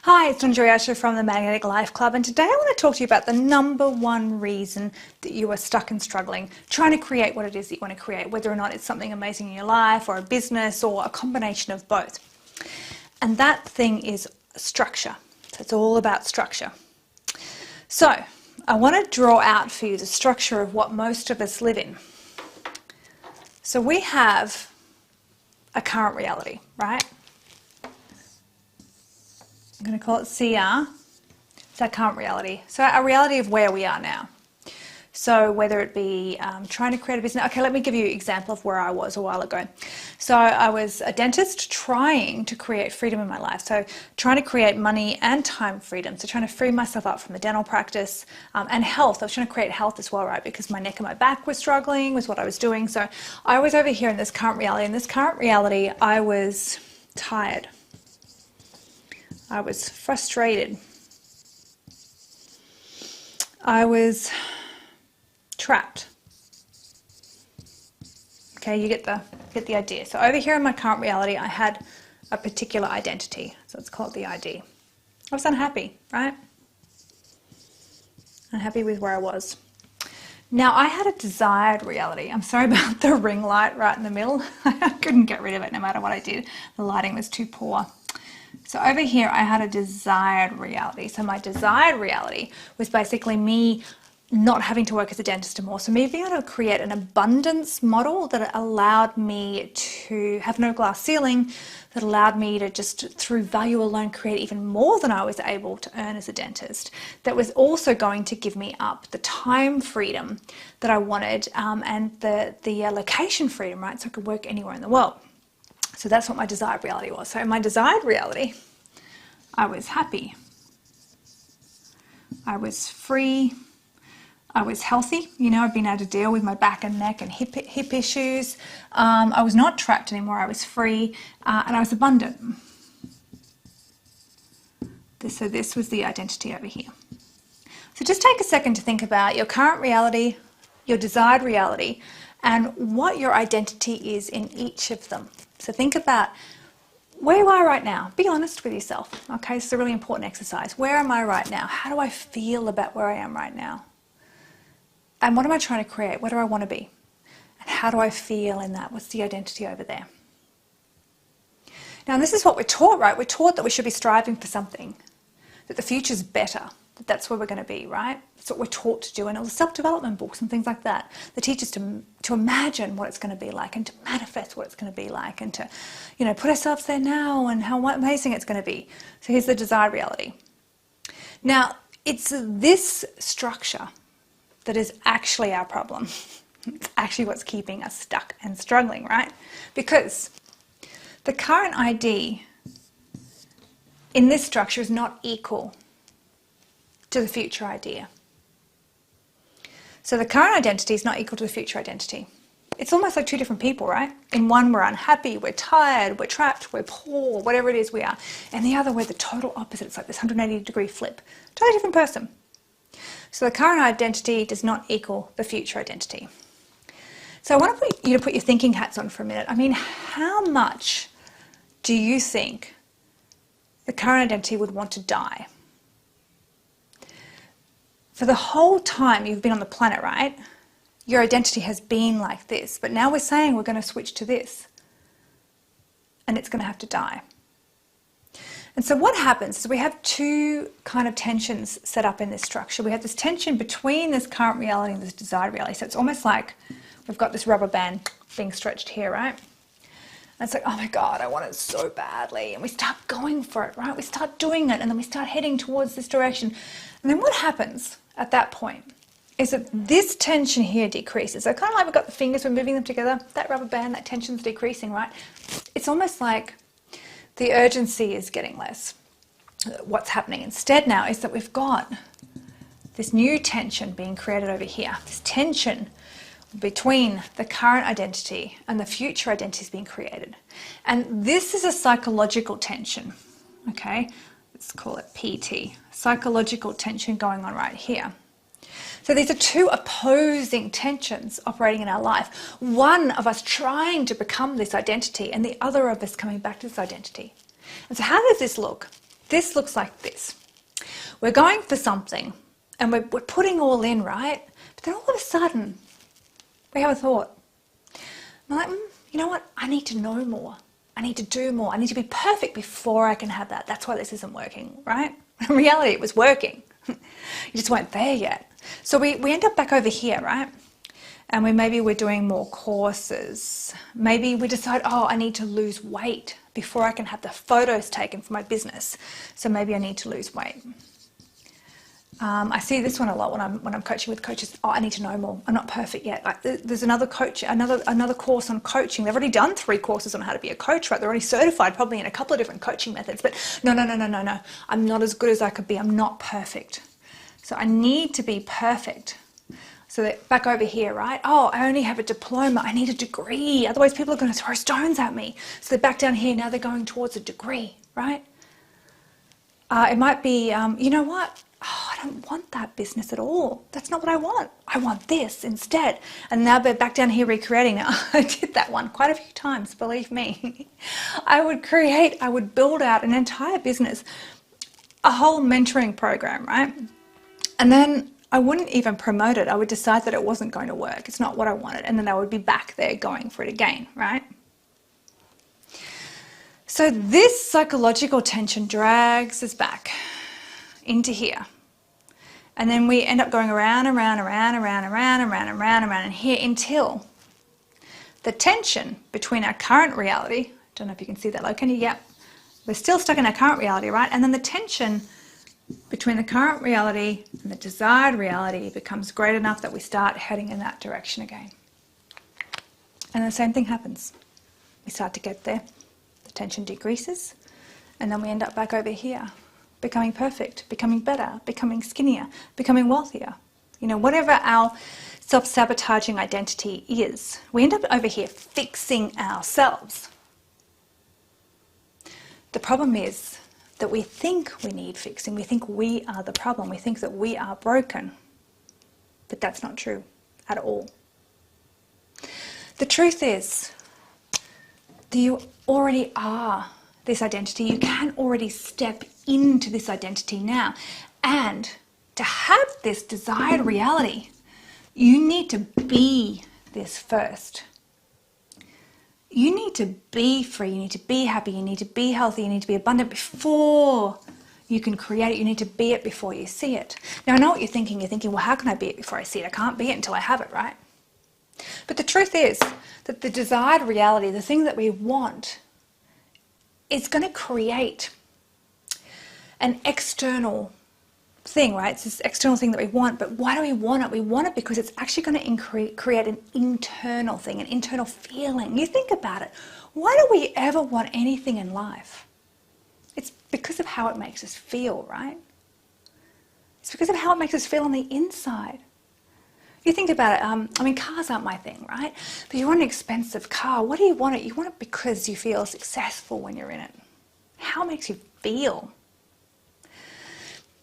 Hi, it's Andrea from the Magnetic Life Club, and today I want to talk to you about the number one reason that you are stuck and struggling, trying to create what it is that you want to create, whether or not it's something amazing in your life or a business or a combination of both. And that thing is structure. So it's all about structure. So I want to draw out for you the structure of what most of us live in. So we have a current reality, right? I'm going to call it CR. It's our current reality. So our reality of where we are now. So whether it be trying to create a business. Okay, let me give you an example of where I was a while ago. So I was a dentist trying to create freedom in my life. So trying to create money and time freedom. So trying to free myself up from the dental practice and health. I was trying to create health as well, right? Because my neck and my back was struggling with what I was doing. So I was over here in this current reality. In this current reality, I was tired. I was frustrated. I was trapped. Okay, you get the idea. So over here in my current reality, I had a particular identity. So let's call it the ID. I was unhappy, right? Unhappy with where I was. Now I had a desired reality. I'm sorry about the ring light right in the middle. I couldn't get rid of it no matter what I did. The lighting was too poor. So over here, I had a desired reality. So my desired reality was basically me not having to work as a dentist anymore. So me being able to create an abundance model that allowed me to have no glass ceiling, that allowed me to just through value alone create even more than I was able to earn as a dentist. That was also going to give me up the time freedom that I wanted and the location freedom, right? So I could work anywhere in the world. So that's what my desired reality was. So in my desired reality, I was happy. I was free. I was healthy. You know, I've been able to deal with my back and neck and hip issues. I was not trapped anymore. I was free and I was abundant. So this was the identity over here. So just take a second to think about your current reality, your desired reality, and what your identity is in each of them. So think about where you are right now. Be honest with yourself. Okay, this is a really important exercise. Where am I right now? How do I feel about where I am right now? And what am I trying to create? What do I want to be? And how do I feel in that? What's the identity over there? Now, this is what we're taught, right? We're taught that we should be striving for something, that the future's better, that that's where we're going to be, right? That's what we're taught to do in all the self-development books and things like that. They teach us to imagine what it's going to be like and to manifest what it's going to be like and to, you know, put ourselves there now and how amazing it's going to be. So here's the desired reality. Now, it's this structure that is actually our problem. It's actually what's keeping us stuck and struggling, right? Because the current ID in this structure is not equal to the future idea. So the current identity is not equal to the future identity. It's almost like two different people, right? In one, we're unhappy, we're tired, we're trapped, we're poor, whatever it is we are. And the other, we're the total opposite. It's like this 180-degree flip. Totally different person. So the current identity does not equal the future identity. So I want you to put your thinking hats on for a minute. I mean, how much do you think the current identity would want to die? For the whole time you've been on the planet, right? Your identity has been like this, but now we're saying we're going to switch to this. And it's going to have to die. And so what happens is we have two kind of tensions set up in this structure. We have this tension between this current reality and this desired reality. So it's almost like we've got this rubber band being stretched here, right? And it's like, oh my God, I want it so badly. And we start going for it, right? We start doing it and then we start heading towards this direction. And then what happens at that point is that this tension here decreases. So kind of like we've got the fingers, we're moving them together. That rubber band, that tension's decreasing, right? It's almost like the urgency is getting less. What's happening instead now is that we've got this new tension being created over here. This tension between the current identity and the future identity is being created. And this is a psychological tension, okay? Let's call it PT, psychological tension going on right here. So these are two opposing tensions operating in our life. One of us trying to become this identity and the other of us coming back to this identity. And so how does this look? This looks like this. We're going for something and we're putting all in, right? But then all of a sudden, we have a thought. I'm like, you know what? I need to know more. I need to do more. I need to be perfect before I can have that. That's why this isn't working, right? In reality, it was working. You just weren't there yet. So we end up back over here, right? And maybe we're doing more courses. Maybe we decide, oh, I need to lose weight before I can have the photos taken for my business. So maybe I need to lose weight. I see this one a lot when I'm coaching with coaches. Oh, I need to know more. I'm not perfect yet. Like there's another coach, another course on coaching. They've already done 3 courses on how to be a coach, right? They're already certified, probably in a couple of different coaching methods. But no. I'm not as good as I could be. I'm not perfect. So I need to be perfect. So that back over here, right? Oh, I only have a diploma. I need a degree. Otherwise, people are going to throw stones at me. So they're back down here. Now they're going towards a degree, right? It might be, you know what? Oh, I don't want that business at all. That's not what I want. I want this instead. And now they're back down here recreating. Now, I did that one quite a few times, believe me. I would build out an entire business, a whole mentoring program, right? And then I wouldn't even promote it. I would decide that it wasn't going to work. It's not what I wanted. And then I would be back there going for it again, right? So this psychological tension drags us back into here. And then we end up going around and here until the tension between our current reality, don't know if you can see that, like, can you? Yep. We're still stuck in our current reality, right? And then the tension between the current reality and the desired reality becomes great enough that we start heading in that direction again. And the same thing happens. We start to get there, the tension decreases, and then we end up back over here, becoming perfect, becoming better, becoming skinnier, becoming wealthier. You know, whatever our self-sabotaging identity is, we end up over here fixing ourselves. The problem is that we think we need fixing. We think we are the problem. We think that we are broken. But that's not true at all. The truth is that you already are this identity. You can already step into this identity now. And to have this desired reality, you need to be this first. You need to be free, you need to be happy, you need to be healthy, you need to be abundant before you can create it. You need to be it before you see it. Now I know what you're thinking. You're thinking, well, how can I be it before I see it? I can't be it until I have it, right? But the truth is that the desired reality, the thing that we want, is going to create an external thing, right? It's this external thing that we want, but why do we want it? We want it because it's actually going to create an internal thing, an internal feeling. You think about it. Why do we ever want anything in life? It's because of how it makes us feel, right? It's because of how it makes us feel on the inside. You think about it, I mean, cars aren't my thing, right? But you want an expensive car. What do you want it? You want it because you feel successful when you're in it. How it makes you feel.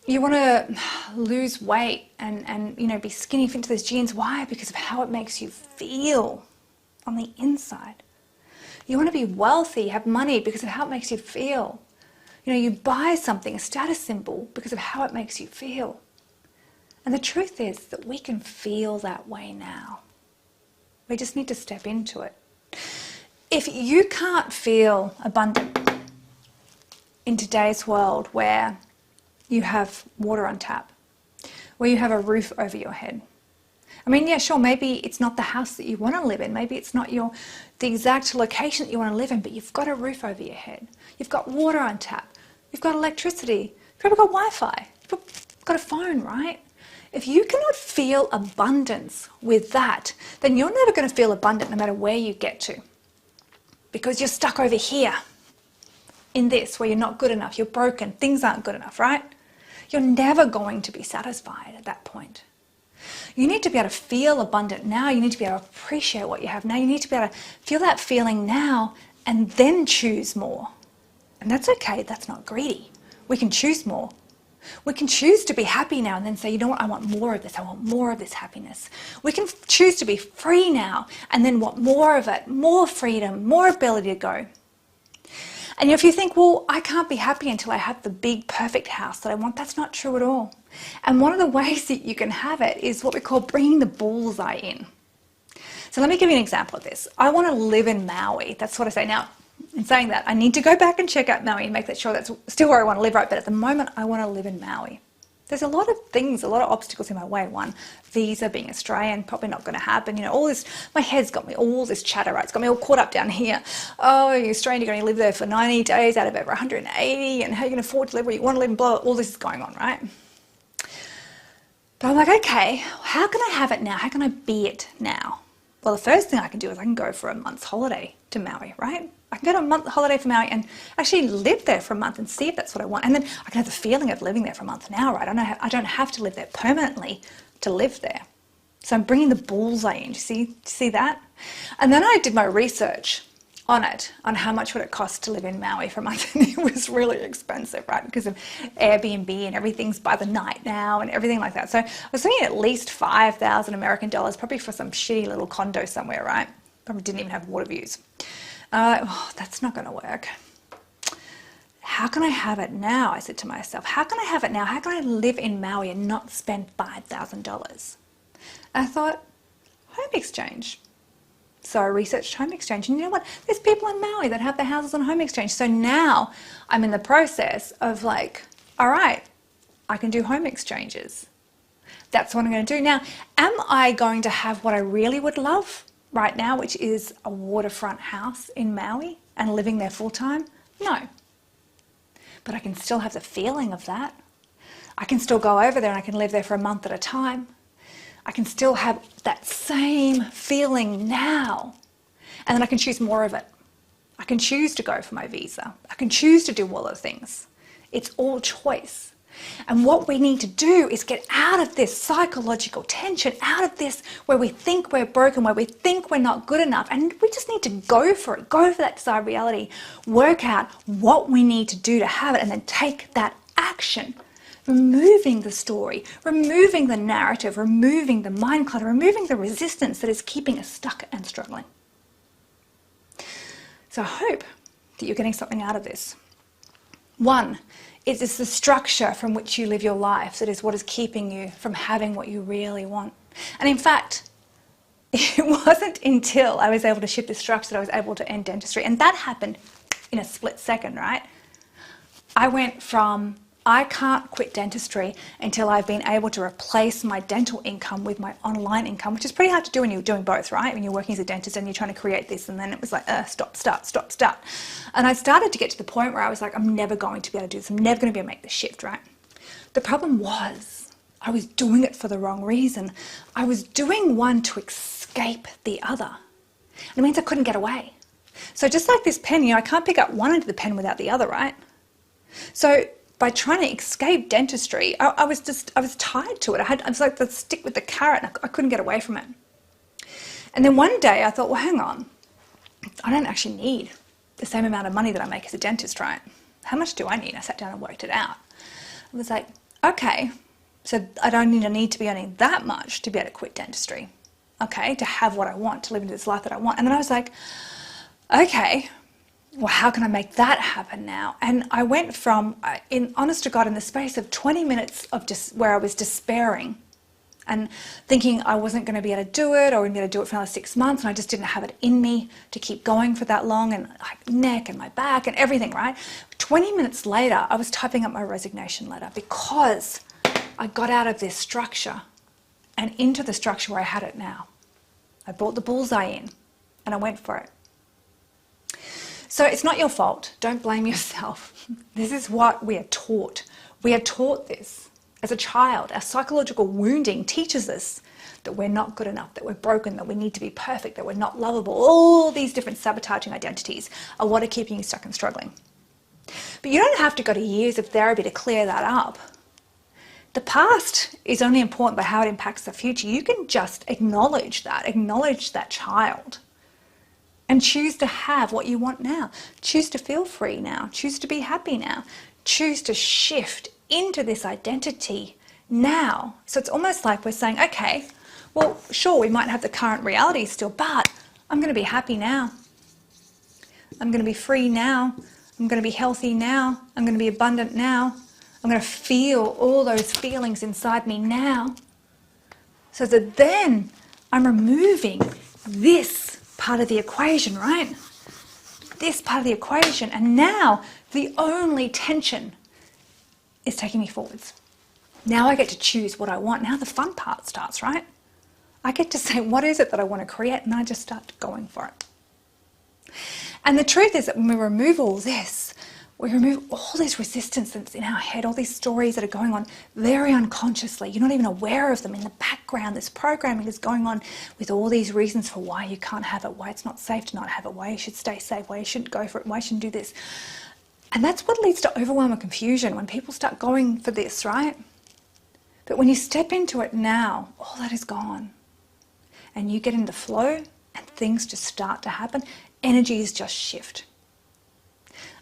You want to lose weight and you know, be skinny, fit into those jeans. Why? Because of how it makes you feel on the inside. You want to be wealthy, have money because of how it makes you feel. You know, you buy something, a status symbol, because of how it makes you feel. And the truth is that we can feel that way now. We just need to step into it. If you can't feel abundant in today's world where you have water on tap, where you have a roof over your head. I mean, yeah, sure, maybe it's not the house that you want to live in. Maybe it's not the exact location that you want to live in, but you've got a roof over your head. You've got water on tap. You've got electricity. You've probably got Wi-Fi. You've got a phone, right? If you cannot feel abundance with that, then you're never going to feel abundant no matter where you get to. Because you're stuck over here in this, where you're not good enough, you're broken, things aren't good enough, right? You're never going to be satisfied at that point. You need to be able to feel abundant now. You need to be able to appreciate what you have now. You need to be able to feel that feeling now and then choose more. And that's okay. That's not greedy. We can choose more. We can choose to be happy now and then say, you know what, I want more of this. I want more of this happiness. We can choose to be free now and then want more of it, more freedom, more ability to go. And if you think, well, I can't be happy until I have the big, perfect house that I want, that's not true at all. And one of the ways that you can have it is what we call bringing the bullseye in. So let me give you an example of this. I want to live in Maui. That's what I say. Now, in saying that, I need to go back and check out Maui and make that sure that's still where I want to live, right? But at the moment, I want to live in Maui. There's a lot of things, a lot of obstacles in my way. One, visa, being Australian, probably not going to happen. You know, all this, my head's got me, all this chatter, right? It's got me all caught up down here. Oh, you're Australian, you're going to live there for 90 days out of over 180, and how are you going to afford to live where you want to live, and blah, all this is going on, right? But I'm like, okay, how can I have it now? How can I be it now? Well, the first thing I can do is I can go for a month's holiday to Maui, right? I can go to a month holiday for Maui and actually live there for a month and see if that's what I want. And then I can have the feeling of living there for a month now, right? I don't have to live there permanently to live there. So I'm bringing the bullseye in. Do you see that? And then I did my research on it, on how much would it cost to live in Maui for a month. And it was really expensive, right? Because of Airbnb and everything's by the night now and everything like that. So I was thinking at least 5,000 American dollars, probably for some shitty little condo somewhere, right? Probably didn't even have water views. Oh, that's not going to work. How can I have it now? I said to myself, how can I have it now? How can I live in Maui and not spend $5,000? I thought, home exchange. So I researched home exchange, and you know what? There's people in Maui that have their houses on home exchange. So now I'm in the process of like, all right, I can do home exchanges. That's what I'm going to do. Now, am I going to have what I really would love right now, which is a waterfront house in Maui and living there full time? No. But I can still have the feeling of that. I can still go over there and I can live there for a month at a time. I can still have that same feeling now. And then I can choose more of it. I can choose to go for my visa. I can choose to do all the things. It's all choice. And what we need to do is get out of this psychological tension, out of this where we think we're broken, where we think we're not good enough. And we just need to go for it, go for that desired reality, work out what we need to do to have it, and then take that action. Removing the story, removing the narrative, removing the mind clutter, removing the resistance that is keeping us stuck and struggling. So I hope that you're getting something out of this. One, it is the structure from which you live your life that is what is keeping you from having what you really want. And in fact, it wasn't until I was able to shift the structure that I was able to end dentistry. And that happened in a split second, right? I went from I can't quit dentistry until I've been able to replace my dental income with my online income, which is pretty hard to do when you're doing both, right? When you're working as a dentist and you're trying to create this, and then it was like, stop, start, stop, start. And I started to get to the point where I was like, I'm never going to be able to do this. I'm never going to be able to make this shift, right? The problem was I was doing it for the wrong reason. I was doing one to escape the other. And it means I couldn't get away. So just like this pen, I can't pick up one end of the pen without the other, right? So by trying to escape dentistry, I was tied to it. I was like the stick with the carrot, and I couldn't get away from it. And then one day I thought, well, hang on, I don't actually need the same amount of money that I make as a dentist, right? How much do I need? I sat down and worked it out. I was like, okay, so I don't need to be earning that much to be able to quit dentistry, okay, to have what I want, to live into this life that I want. And then I was like, okay, well, how can I make that happen now? And I went from, honest to God, in the space of 20 minutes of just where I was despairing and thinking I wasn't going to be able to do it, or wouldn't be able to do it for another 6 months, and I just didn't have it in me to keep going for that long, and like neck and my back and everything, right? 20 minutes later, I was typing up my resignation letter because I got out of this structure and into the structure where I had it now. I brought the bullseye in and I went for it. So it's not your fault. Don't blame yourself. This is what we are taught. We are taught this as a child. Our psychological wounding teaches us that we're not good enough, that we're broken, that we need to be perfect, that we're not lovable. All these different sabotaging identities are what are keeping you stuck and struggling. But you don't have to go to years of therapy to clear that up. The past is only important by how it impacts the future. You can just acknowledge that child. And choose to have what you want now. Choose to feel free now. Choose to be happy now. Choose to shift into this identity now. So it's almost like we're saying, okay, well, sure, we might have the current reality still, but I'm going to be happy now. I'm going to be free now. I'm going to be healthy now. I'm going to be abundant now. I'm going to feel all those feelings inside me now. So that then I'm removing this part of the equation, right? This part of the equation. And now the only tension is taking me forwards. Now I get to choose what I want. Now the fun part starts, right? I get to say, what is it that I want to create? And I just start going for it. And the truth is that when we remove all this, we remove all this resistance that's in our head, all these stories that are going on very unconsciously. You're not even aware of them. In the background, this programming is going on with all these reasons for why you can't have it, why it's not safe to not have it, why you should stay safe, why you shouldn't go for it, why you shouldn't do this. And that's what leads to overwhelm and confusion when people start going for this, right? But when you step into it now, all that is gone. And you get into flow and things just start to happen. Energies just shift.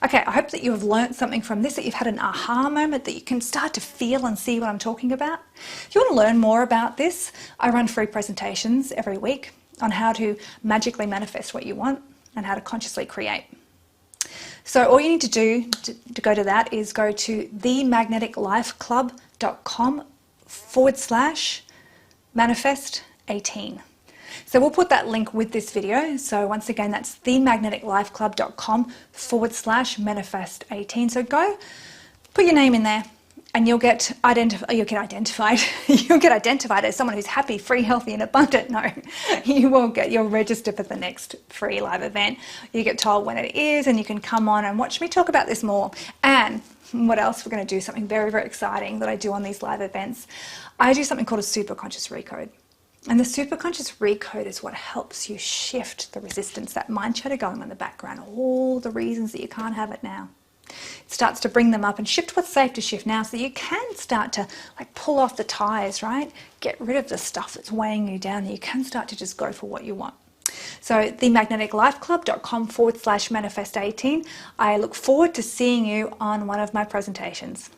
Okay, I hope that you have learned something from this, that you've had an aha moment, that you can start to feel and see what I'm talking about. If you want to learn more about this, I run free presentations every week on how to magically manifest what you want and how to consciously create. So all you need to do to go to that is go to themagneticlifeclub.com/manifest18. So we'll put that link with this video. So once again, that's themagneticlifeclub.com/manifest18. So go, put your name in there, and you'll get identified. You'll get identified as someone who's happy, free, healthy, and abundant. No, you'll register for the next free live event. You get told when it is, and you can come on and watch me talk about this more. And what else? We're going to do something very, very exciting that I do on these live events. I do something called a superconscious recode. And the superconscious recode is what helps you shift the resistance, that mind chatter going on in the background, all the reasons that you can't have it now. It starts to bring them up and shift what's safe to shift now, so that you can start to pull off the ties, right? Get rid of the stuff that's weighing you down. You can start to just go for what you want. So themagneticlifeclub.com/manifest18. I look forward to seeing you on one of my presentations.